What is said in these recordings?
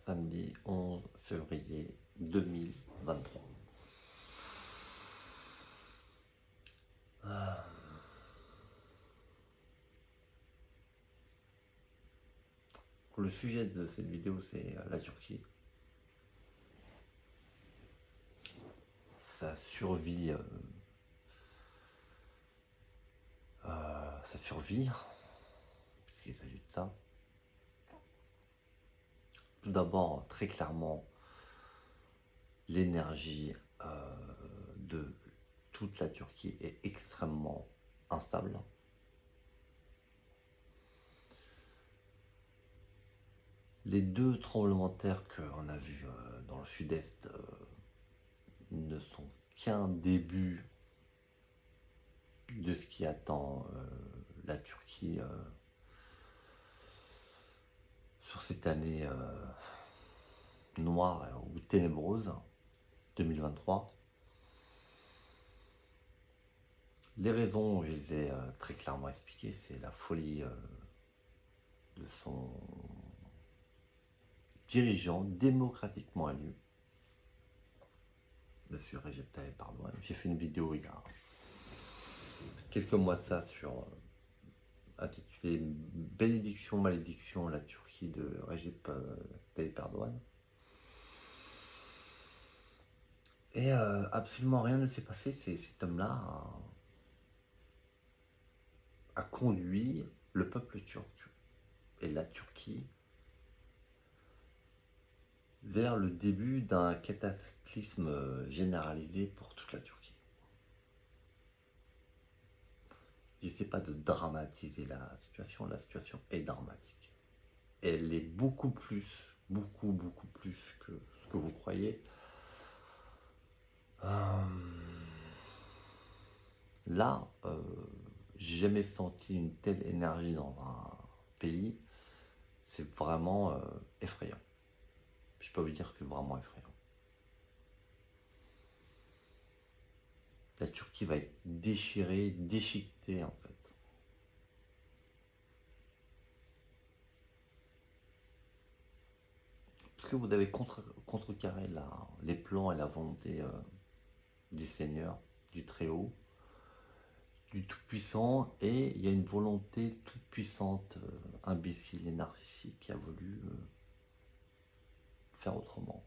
samedi 11 février 2023. Ah. Le sujet de cette vidéo, c'est la Turquie. Sa survie, puisqu'il s'agit de ça. Tout d'abord, très clairement, l'énergie de toute la Turquie est extrêmement instable. Les deux tremblements de terre qu'on a vus dans le sud-est ne sont qu'un début de ce qui attend la Turquie sur cette année noire ou ténébreuse 2023. Les raisons, je les ai très clairement expliquées, c'est la folie de son dirigeant démocratiquement élu, Monsieur Recep Tayyip Erdogan. J'ai fait une vidéo il y a quelques mois de ça sur intitulé Bénédiction, malédiction, la Turquie de Recep Tayyip Erdogan. Et absolument rien ne s'est passé. Cet homme-là a conduit le peuple turc et la Turquie vers le début d'un cataclysme généralisé pour toute la Turquie. J'essaie pas de dramatiser la situation est dramatique. Elle est beaucoup plus que ce que vous croyez. Là, j'ai jamais senti une telle énergie dans un pays. C'est vraiment effrayant. Je peux vous dire que c'est vraiment effrayant. La Turquie va être déchirée, déchiquetée en fait. Parce que vous avez contrecarré les plans et la volonté du Seigneur, du Très-Haut, du Tout-Puissant, et il y a une volonté toute puissante, imbécile et narcissique qui a voulu faire autrement.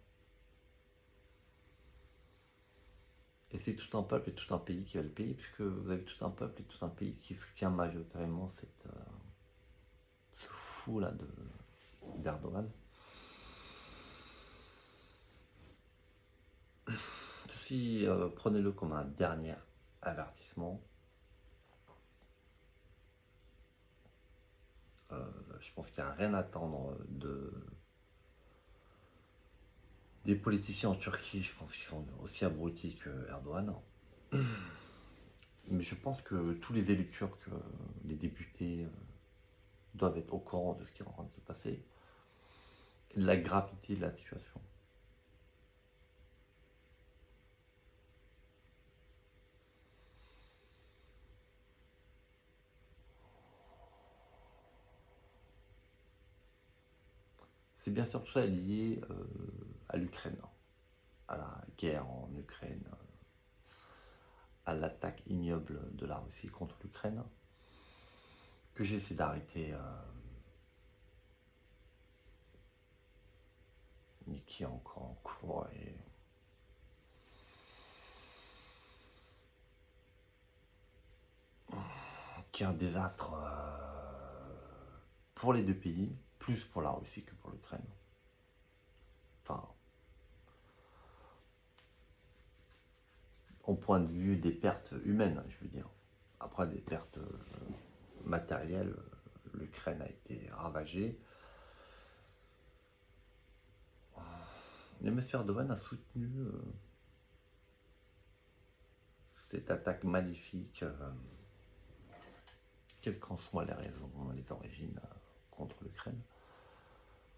Et c'est tout un peuple et tout un pays qui va le payer, puisque vous avez tout un peuple et tout un pays qui soutient majoritairement ce fou là d'Erdogan. Ceci, prenez-le comme un dernier avertissement. Je pense qu'il n'y a rien à attendre des politiciens en Turquie. Je pense qu'ils sont aussi abrutis que Erdogan. Mais je pense que tous les élus turcs, les députés, doivent être au courant de ce qui est en train de se passer et de la gravité de la situation. C'est bien sûr tout ça lié à l'Ukraine, à la guerre en Ukraine, à l'attaque ignoble de la Russie contre l'Ukraine, que j'essaie d'arrêter, mais qui est encore en cours et qui est un désastre pour les deux pays, plus pour la Russie que pour l'Ukraine. Enfin, au point de vue des pertes humaines, je veux dire. Après, des pertes matérielles, l'Ukraine a été ravagée. Et M. Erdogan a soutenu cette attaque maléfique, quelles qu'en soient les raisons, les origines, contre l'Ukraine.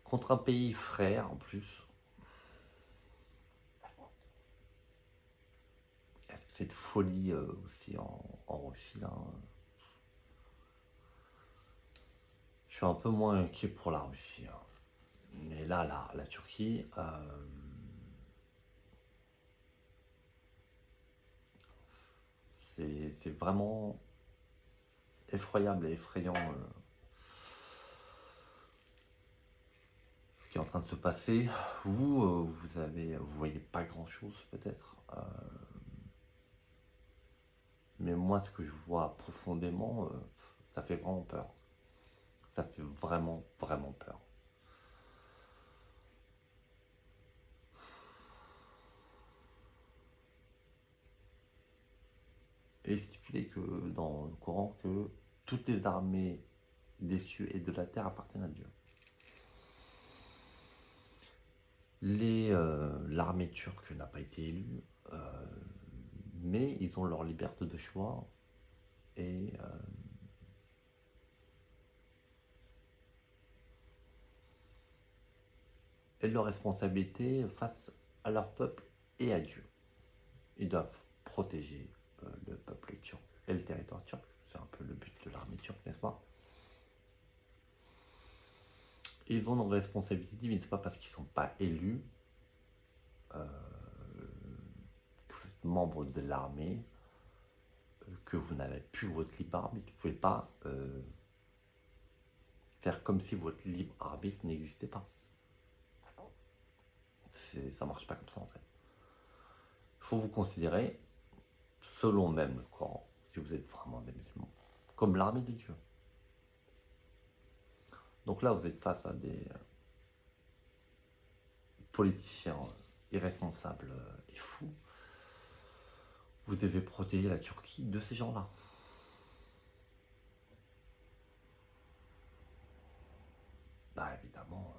Contre un pays frère en plus. Cette folie aussi en Russie là. Je suis un peu moins inquiet pour la Russie. Mais là, la Turquie, c'est vraiment effroyable et effrayant ce qui est en train de se passer. Vous voyez pas grand-chose peut-être, mais moi, ce que je vois profondément, ça fait vraiment peur. Ça fait vraiment, vraiment peur. Et stipulé que dans le Coran que toutes les armées des cieux et de la terre appartiennent à Dieu. L'armée turque n'a pas été élue, mais ils ont leur liberté de choix et leur responsabilité face à leur peuple et à Dieu. Ils doivent protéger le peuple turc et le territoire turc. C'est un peu le but de l'armée turque, n'est-ce pas? Ils ont une responsabilité, mais ce n'est pas parce qu'ils ne sont pas élus que vous êtes membre de l'armée que vous n'avez plus votre libre arbitre. Vous ne pouvez pas faire comme si votre libre arbitre n'existait pas. Ça marche pas comme ça en fait. Il faut vous considérer, selon même le Coran, si vous êtes vraiment des musulmans, comme l'armée de Dieu. Donc là, vous êtes face à des politiciens irresponsables et fous. Vous devez protéger la Turquie de ces gens-là. Bah évidemment,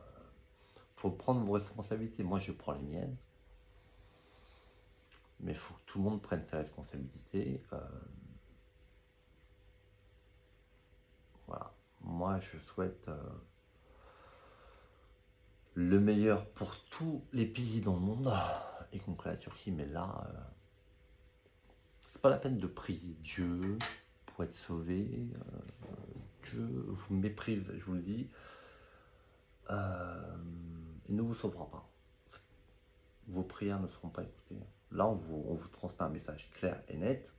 faut prendre vos responsabilités. Moi, je prends les miennes. Mais il faut que tout le monde prenne ses responsabilités. Voilà. Moi, je souhaite le meilleur pour tous les pays dans le monde, y compris la Turquie. Mais là, c'est pas la peine de prier Dieu pour être sauvé. Dieu vous méprise, je vous le dis. Il ne vous sauvera pas. Vos prières ne seront pas écoutées. Là, on vous transmet un message clair et net.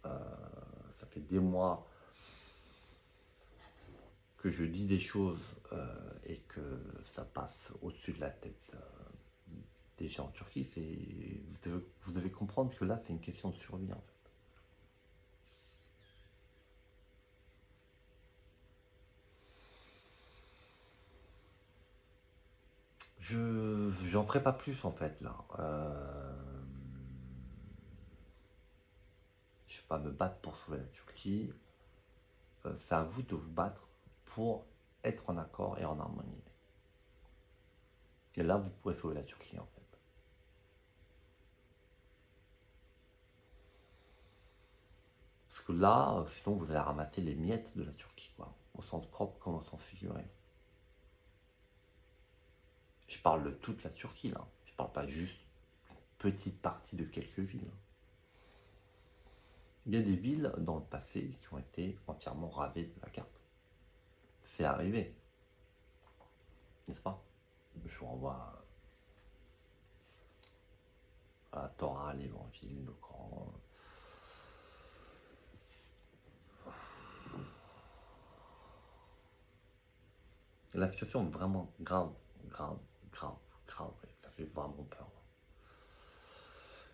Ça fait des mois que je dis des choses et que ça passe au-dessus de la tête des gens en Turquie. Vous devez comprendre que là, c'est une question de survie en fait. J'en ferai pas plus en fait là. Je ne vais pas me battre pour sauver la Turquie. C'est à vous de vous battre pour être en accord et en harmonie. Et là, vous pourrez sauver la Turquie en fait. Parce que là, sinon vous allez ramasser les miettes de la Turquie, quoi, au sens propre comme au sens figuré. Je parle de toute la Turquie là. Je parle pas juste une petite partie de quelques villes. Il y a des villes dans le passé qui ont été entièrement rasées de la carte. C'est arrivé, n'est-ce pas? Je vous renvoie à la Torah, l'Évangile, le Coran. La situation est vraiment grave, grave, grave, grave. Et ça fait vraiment peur.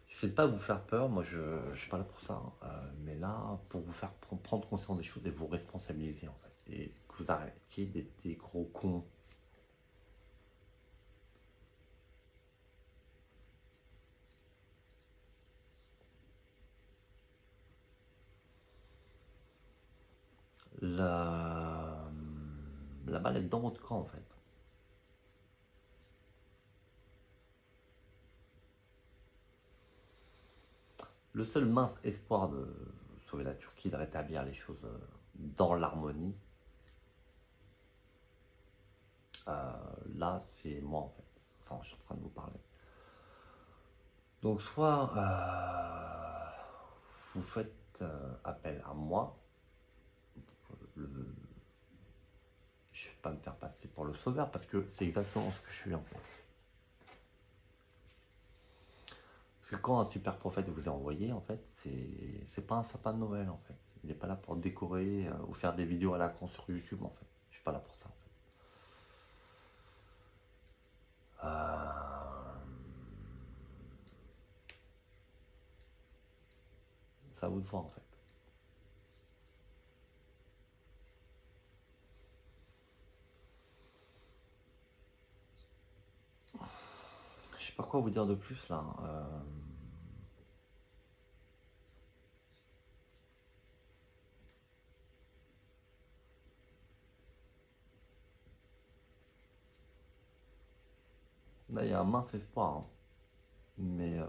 C'est pas vous faire peur, moi je suis pas là pour ça, mais là pour vous faire prendre conscience des choses et vous responsabiliser en fait, et que vous arrêtiez d'être des gros cons. La, la balle est dans votre camp en fait. Le seul mince espoir de sauver la Turquie, de rétablir les choses dans l'harmonie, là c'est moi en fait, ça je suis en train de vous parler. Donc soit vous faites appel à moi, pas me faire passer pour le sauveur parce que c'est exactement ce que je suis en fait. Parce que quand un super prophète vous est envoyé, en fait, c'est pas un sapin de Noël en fait. Il n'est pas là pour décorer ou faire des vidéos à la con sur YouTube en fait. Je suis pas là pour ça en fait. C'est à vous de voir en fait. Je sais pas quoi vous dire de plus là. Là, il y a un mince espoir, hein. Mais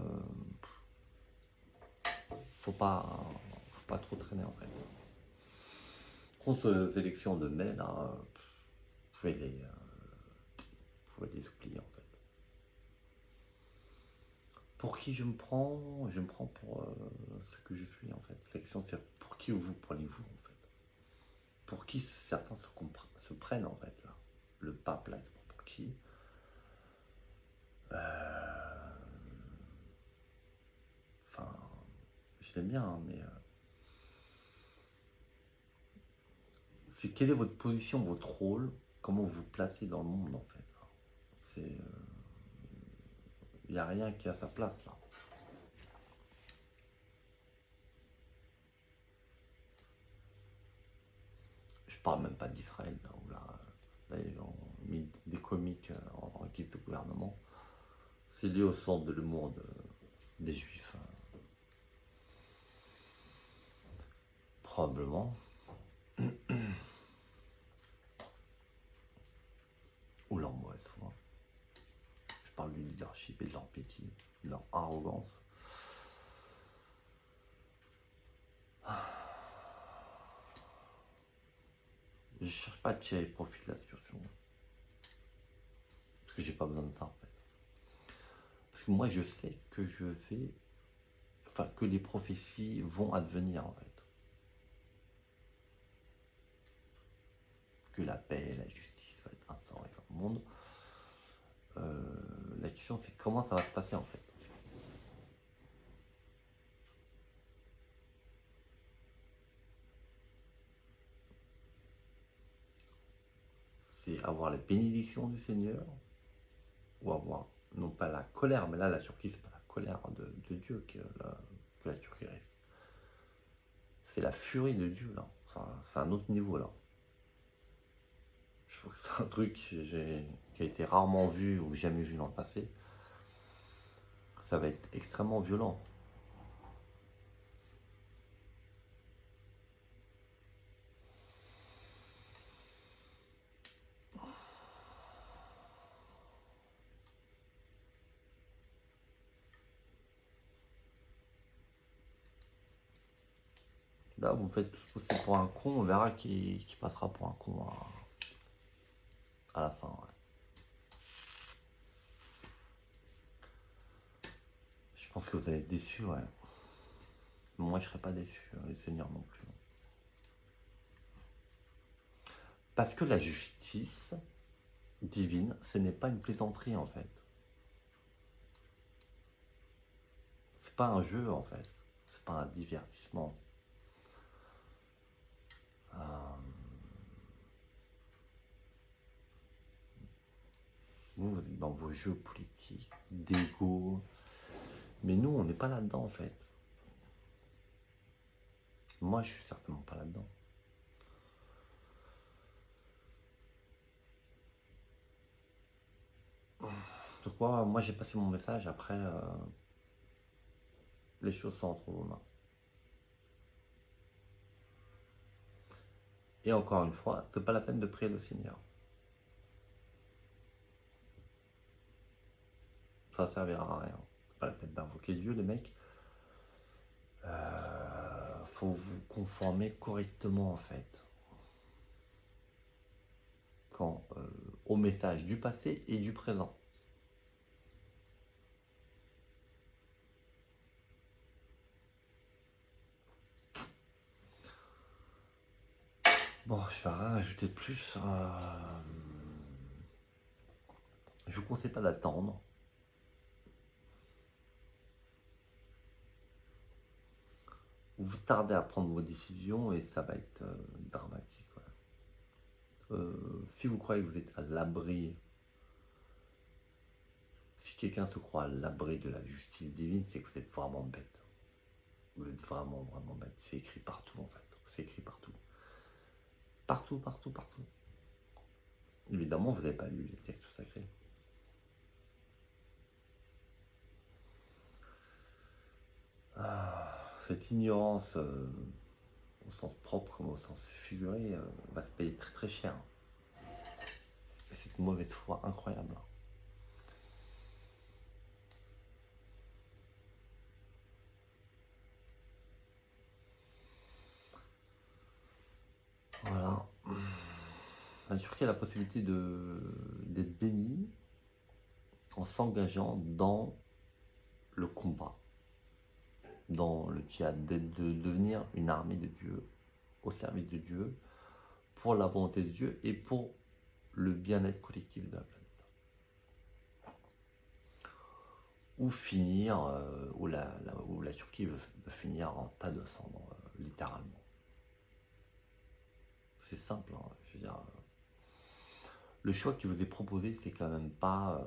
faut pas trop traîner en fait. Contre les élections de mai, là, vous pouvez les oublier en fait. Pour qui je me prends? Je me prends pour ce que je suis en fait. La question c'est pour qui vous prenez-vous en fait? Pour qui certains se prennent en fait là? Le pape là, c'est pour qui? Enfin, je l'aime bien, hein, mais c'est quelle est votre position, votre rôle, comment vous vous placez dans le monde en fait. C'est, il n'y a rien qui a sa place là. Je parle même pas d'Israël là, où là, ils ont mis des comiques en guise de gouvernement. C'est lié au centre de l'humour des juifs. Probablement. Ou leur mauvaise foi. Je parle du leadership et de leur piété, de leur arrogance. Je cherche pas à tirer profit de la situation. Parce que j'ai pas besoin de ça en fait. Parce que moi je sais que je vais. Enfin, que les prophéties vont advenir en fait. Que la paix, la justice va être instaurée dans le monde. La question c'est comment ça va se passer en fait. C'est avoir la bénédiction du Seigneur ou avoir non pas la colère, mais là la Turquie c'est pas la colère de Dieu que la Turquie risque. C'est la furie de Dieu là. C'est un autre niveau là. Je trouve que c'est un truc qui a été rarement vu ou jamais vu dans le passé. Ça va être extrêmement violent. Là, vous faites tout ce possible pour un con, on verra qui passera pour un con à la fin. Ouais. Je pense que vous allez être déçus, ouais. Moi, je serais pas déçu, hein, les seigneurs non plus. Parce que la justice divine, ce n'est pas une plaisanterie en fait. C'est pas un jeu en fait. C'est pas un divertissement. Vous êtes dans vos jeux politiques, d'ego. Mais nous, on n'est pas là-dedans en fait. Moi, je suis certainement pas là-dedans. Donc moi j'ai passé mon message, après les choses sont entre vos mains. Et encore une fois, c'est pas la peine de prier le Seigneur. Ça servira à rien. C'est pas la peine d'invoquer Dieu, les mecs. Faut vous conformer correctement en fait. Au message du passé et du présent. Bon, je vais rien ajouter de plus. Je vous conseille pas d'attendre. Vous tardez à prendre vos décisions et ça va être dramatique. Si vous croyez que vous êtes à l'abri, si quelqu'un se croit à l'abri de la justice divine, c'est que vous êtes vraiment bête. Vous êtes vraiment, vraiment bête. C'est écrit partout en fait. C'est écrit partout. Partout, partout, partout. Évidemment, vous n'avez pas lu les textes sacrés. Cette ignorance, au sens propre comme au sens figuré, va se payer très très cher. Et cette mauvaise foi incroyable. Voilà. La Turquie a la possibilité d'être bénie en s'engageant dans le combat, dans le djihad, de devenir une armée de Dieu, au service de Dieu, pour la volonté de Dieu et pour le bien-être collectif de la planète. Ou finir, où la Turquie veut finir en tas de cendres, littéralement. C'est simple, hein, je veux dire. Le choix qui vous est proposé, c'est quand même pas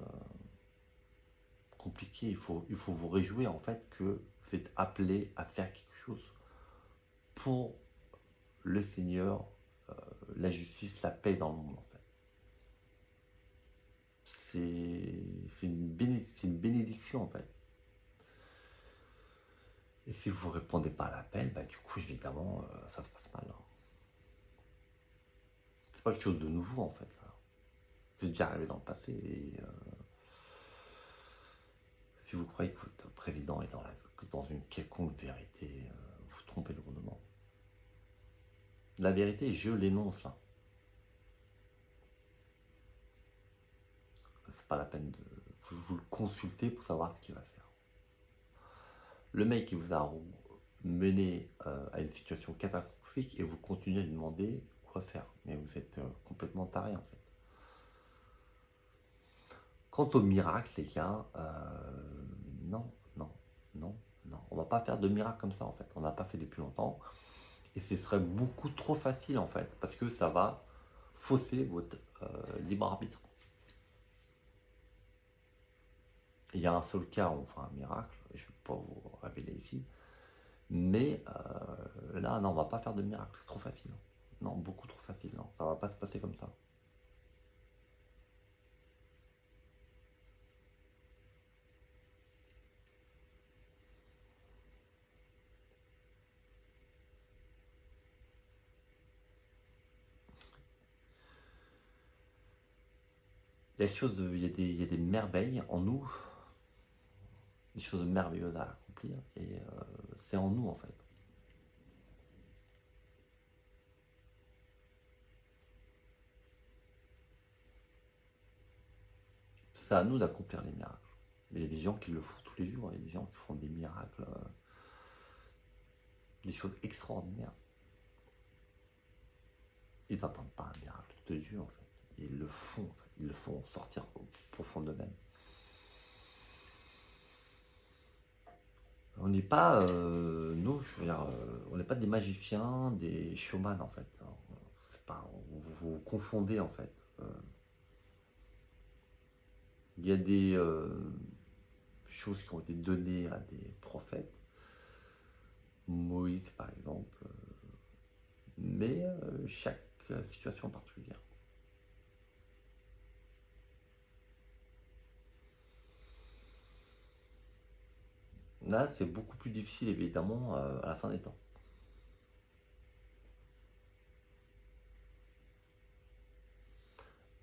compliqué. Il faut vous réjouir en fait que vous êtes appelé à faire quelque chose pour le Seigneur, la justice, la paix dans le monde en fait. C'est une bénédiction en fait. Et si vous ne répondez pas à l'appel, bah, du coup évidemment ça se passe mal. Hein. C'est pas quelque chose de nouveau en fait. Là. C'est déjà arrivé dans le passé et si vous croyez que votre président est dans une quelconque vérité, vous trompez lourdement. La vérité, je l'énonce là. C'est pas la peine de vous le consulter pour savoir ce qu'il va faire. Le mec qui vous a mené à une situation catastrophique et vous continuez à lui demander quoi faire. Mais vous êtes complètement taré en fait. Quant au miracle, les gars, non, non, non, non. On va pas faire de miracle comme ça en fait. On n'a pas fait depuis longtemps. Et ce serait beaucoup trop facile en fait. Parce que ça va fausser votre libre arbitre. Il y a un seul cas où on fera un miracle, je ne vais pas vous révéler ici, mais là, non, on va pas faire de miracle, c'est trop facile. Non, beaucoup trop facile, non, ça va pas se passer comme ça. Il y a quelque chose de, il y a des merveilles en nous, des choses merveilleuses à accomplir, et c'est en nous en fait. C'est à nous d'accomplir les miracles. Il y a des gens qui le font tous les jours, il y a des gens qui font des miracles, des choses extraordinaires. Ils n'attendent pas un miracle de Dieu en fait. Ils le font, en fait. Ils le font sortir au profond d'eux-mêmes. On n'est pas, nous, je veux dire, on n'est pas des magiciens, des showman en fait. C'est pas, vous confondez en fait. Il y a des choses qui ont été données à des prophètes, Moïse par exemple, mais chaque situation particulière. Là, c'est beaucoup plus difficile évidemment à la fin des temps.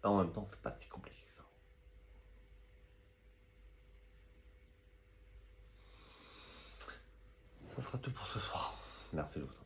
En même temps, c'est pas si compliqué que ça. Ça sera tout pour ce soir. Merci de votre